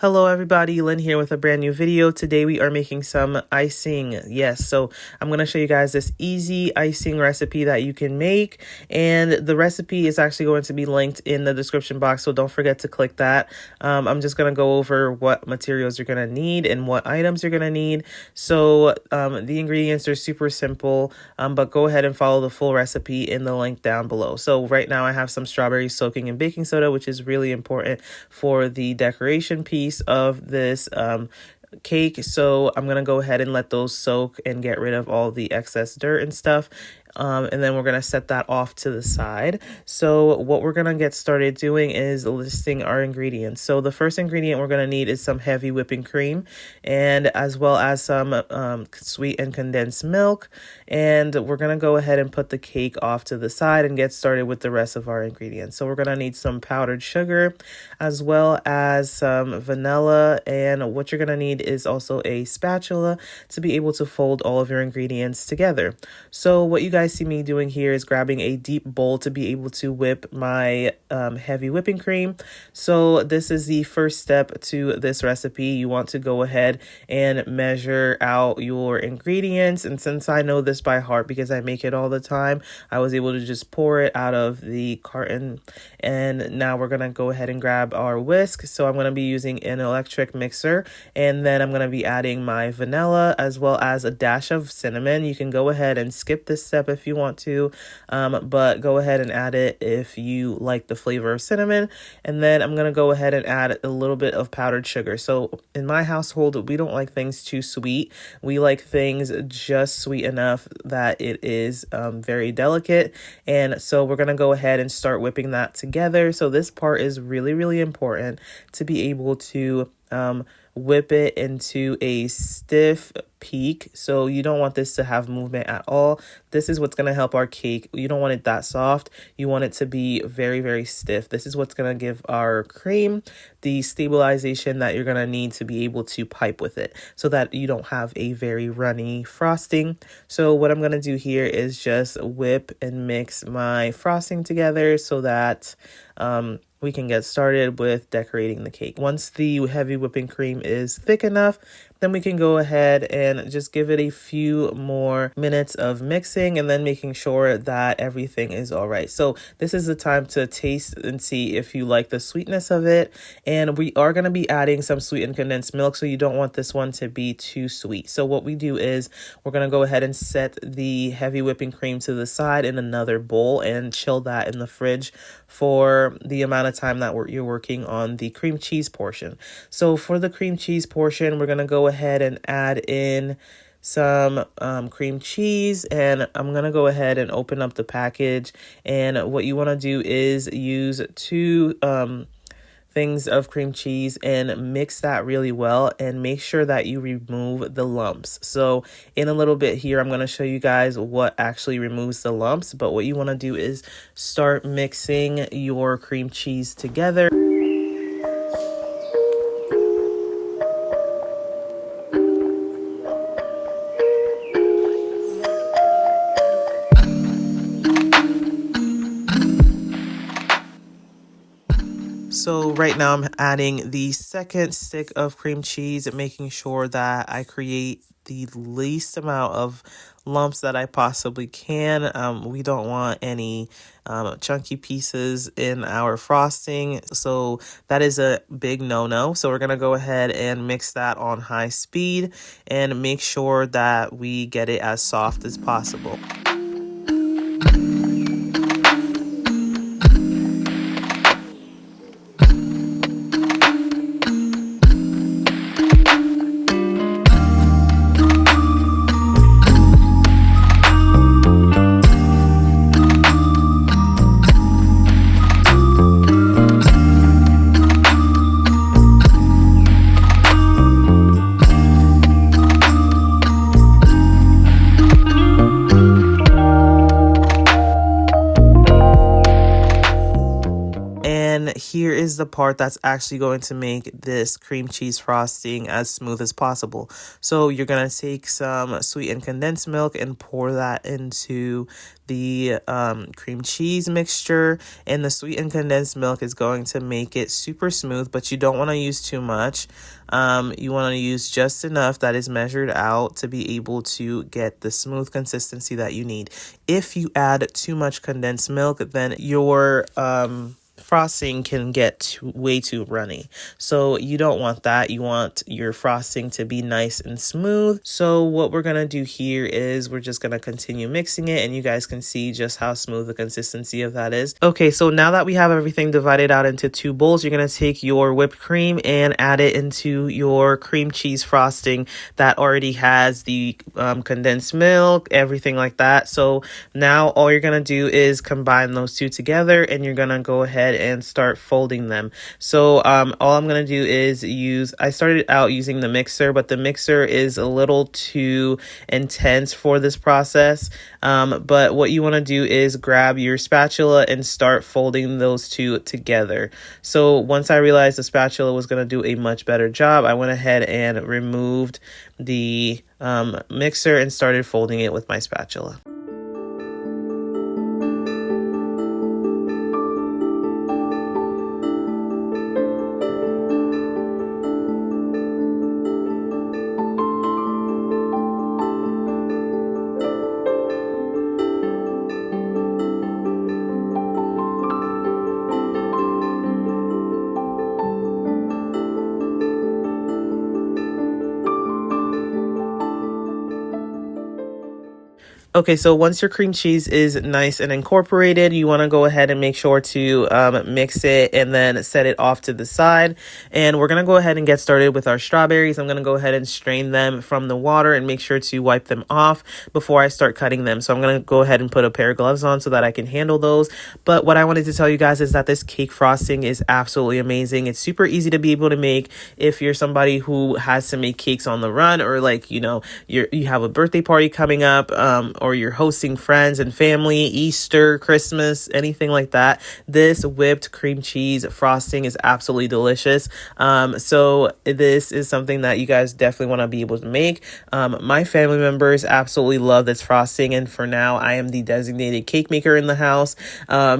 Hello everybody, Lynn here with a brand new video. Today we are making some icing. Yes, so I'm going to show you guys this easy icing recipe that you can make, and the recipe is actually going to be linked in the description box, so don't forget to click that. I'm just going to go over what materials you're going to need and what items you're going to need. So the ingredients are super simple, but go ahead and follow the full recipe in the link down below. So right now I have some strawberries soaking in baking soda, which is really important for the decoration piece of this cake. So I'm gonna go ahead and let those soak and get rid of all the excess dirt and stuff. And then we're going to set that off to the side. So what we're going to get started doing is listing our ingredients. So the first ingredient we're going to need is some heavy whipping cream, and as well as some sweet and condensed milk. And we're going to go ahead and put the cake off to the side and get started with the rest of our ingredients. So we're going to need some powdered sugar, as well as some vanilla. And what you're going to need is also a spatula to be able to fold all of your ingredients together. So what you guys see me doing here is grabbing a deep bowl to be able to whip my heavy whipping cream. So this is the first step to this recipe. You want to go ahead and measure out your ingredients. And since I know this by heart because I make it all the time, I was able to just pour it out of the carton. And now we're going to go ahead and grab our whisk. So I'm going to be using an electric mixer, and then I'm going to be adding my vanilla as well as a dash of cinnamon. You can go ahead and skip this step if you want to, but go ahead and add it if you like the flavor of cinnamon. And then I'm going to go ahead and add a little bit of powdered sugar. So in my household, we don't like things too sweet. We like things just sweet enough that it is very delicate. And so we're going to go ahead and start whipping that together. So this part is really, really important to be able to whip it into a stiff peak. So you don't want this to have movement at all. This is what's going to help our cake. You don't want it that soft. You want it to be very, very stiff. This is what's going to give our cream the stabilization that you're going to need to be able to pipe with it, so that you don't have a very runny frosting. So what I'm going to do here is just whip and mix my frosting together so that we can get started with decorating the cake. Once the heavy whipping cream is thick enough, then we can go ahead and just give it a few more minutes of mixing and then making sure that everything is all right. So this is the time to taste and see if you like the sweetness of it. And we are going to be adding some sweetened condensed milk, so you don't want this one to be too sweet. So what we do is we're going to go ahead and set the heavy whipping cream to the side in another bowl and chill that in the fridge for the amount of time that you're working on the cream cheese portion. So for the cream cheese portion, we're going to go ahead and add in some cream cheese, and I'm going to go ahead and open up the package. And what you want to do is use two things of cream cheese and mix that really well, and make sure that you remove the lumps. So in a little bit here, I'm going to show you guys what actually removes the lumps, but what you want to do is start mixing your cream cheese together. So right now I'm adding the second stick of cream cheese, making sure that I create the least amount of lumps that I possibly can. We don't want any chunky pieces in our frosting, so that is a big no-no. So we're going to go ahead and mix that on high speed and make sure that we get it as soft as possible. is the part that's actually going to make this cream cheese frosting as smooth as possible. So you're going to take some sweetened condensed milk and pour that into the cream cheese mixture, and the sweetened condensed milk is going to make it super smooth, but you don't want to use too much. You want to use just enough that is measured out to be able to get the smooth consistency that you need. If you add too much condensed milk, then your frosting can get way too runny. So you don't want that. You want your frosting to be nice and smooth. So what we're going to do here is we're just going to continue mixing it, and you guys can see just how smooth the consistency of that is. Okay, so now that we have everything divided out into 2 bowls, you're going to take your whipped cream and add it into your cream cheese frosting that already has the condensed milk, everything like that. So now all you're going to do is combine those two together, and you're going to go ahead and start folding them. So all I'm going to do is I started out using the mixer, but the mixer is a little too intense for this process. But what you want to do is grab your spatula and start folding those two together. So once I realized the spatula was going to do a much better job, I went ahead and removed the mixer and started folding it with my spatula. Okay, so once your cream cheese is nice and incorporated, you want to go ahead and make sure to mix it and then set it off to the side. And we're going to go ahead and get started with our strawberries. I'm going to go ahead and strain them from the water and make sure to wipe them off before I start cutting them. So I'm going to go ahead and put a pair of gloves on so that I can handle those. But what I wanted to tell you guys is that this cake frosting is absolutely amazing. It's super easy to be able to make if you're somebody who has to make cakes on the run, or like, you know, you have a birthday party coming up, or you're hosting friends and family, Easter, Christmas, anything like that. This whipped cream cheese frosting is absolutely delicious. So this is something that you guys definitely want to be able to make. My family members absolutely love this frosting, and for now I am the designated cake maker in the house.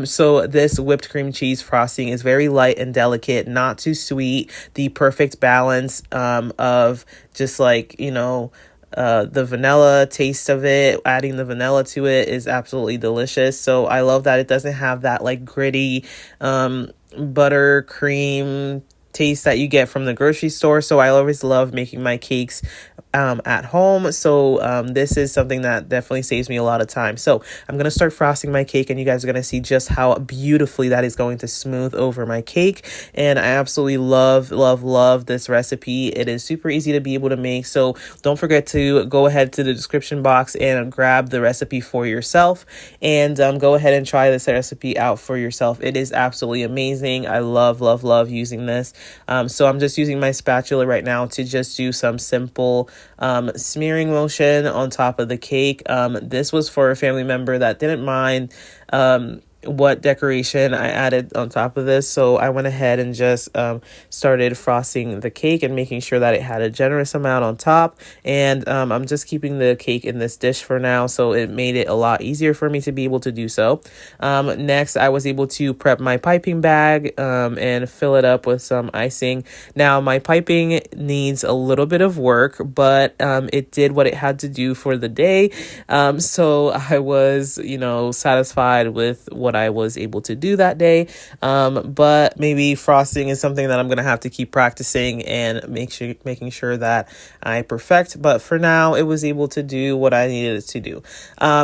So this whipped cream cheese frosting is very light and delicate, not too sweet, the perfect balance of just like, you know, the vanilla taste of it. Adding the vanilla to it is absolutely delicious. So I love that it doesn't have that like gritty buttercream taste that you get from the grocery store. So I always love making my cakes at home. So this is something that definitely saves me a lot of time. So I'm going to start frosting my cake, and you guys are going to see just how beautifully that is going to smooth over my cake. And I absolutely love this recipe. It is super easy to be able to make. So don't forget to go ahead to the description box and grab the recipe for yourself, and go ahead and try this recipe out for yourself. It is absolutely amazing. I love using this. So I'm just using my spatula right now to just do some simple smearing motion on top of the cake. This was for a family member that didn't mind what decoration I added on top of this. So I went ahead and just started frosting the cake and making sure that it had a generous amount on top. And I'm just keeping the cake in this dish for now, so it made it a lot easier for me to be able to do so. Next, I was able to prep my piping bag and fill it up with some icing. Now, my piping needs a little bit of work, but it did what it had to do for the day. So I was, you know, satisfied with what I was able to do that day. But maybe frosting is something that I'm going to have to keep practicing and making sure that I perfect. But for now, it was able to do what I needed it to do.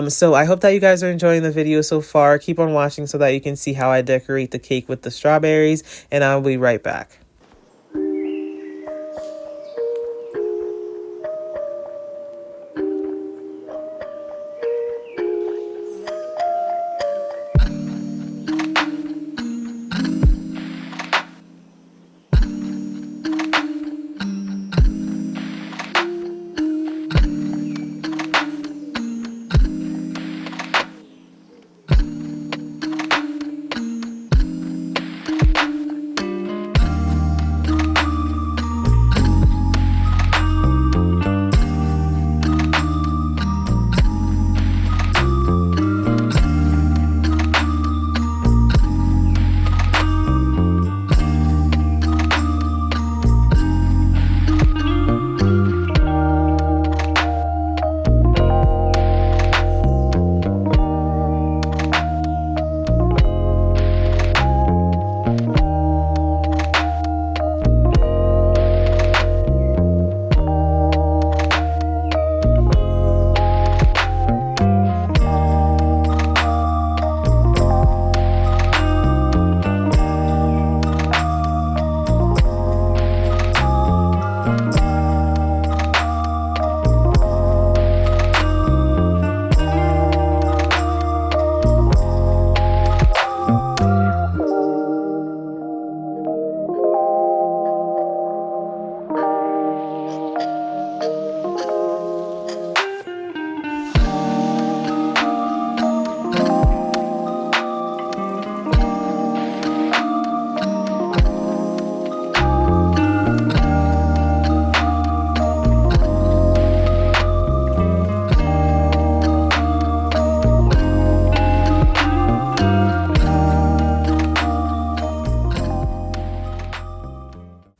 So I hope that you guys are enjoying the video so far. Keep on watching so that you can see how I decorate the cake with the strawberries, and I'll be right back.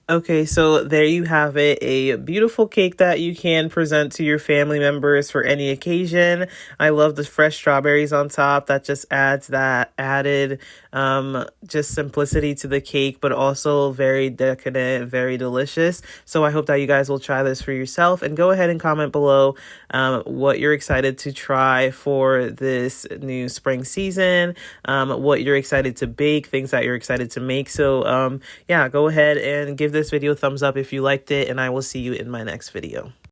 Okay, so there you have it, a beautiful cake that you can present to your family members for any occasion. I love the fresh strawberries on top. That just adds that added just simplicity to the cake, but also very decadent, very delicious. So I hope that you guys will try this for yourself, and go ahead and comment below what you're excited to try for this new spring season, what you're excited to bake, things that you're excited to make. So yeah, go ahead and give this video a thumbs up if you liked it, and I will see you in my next video.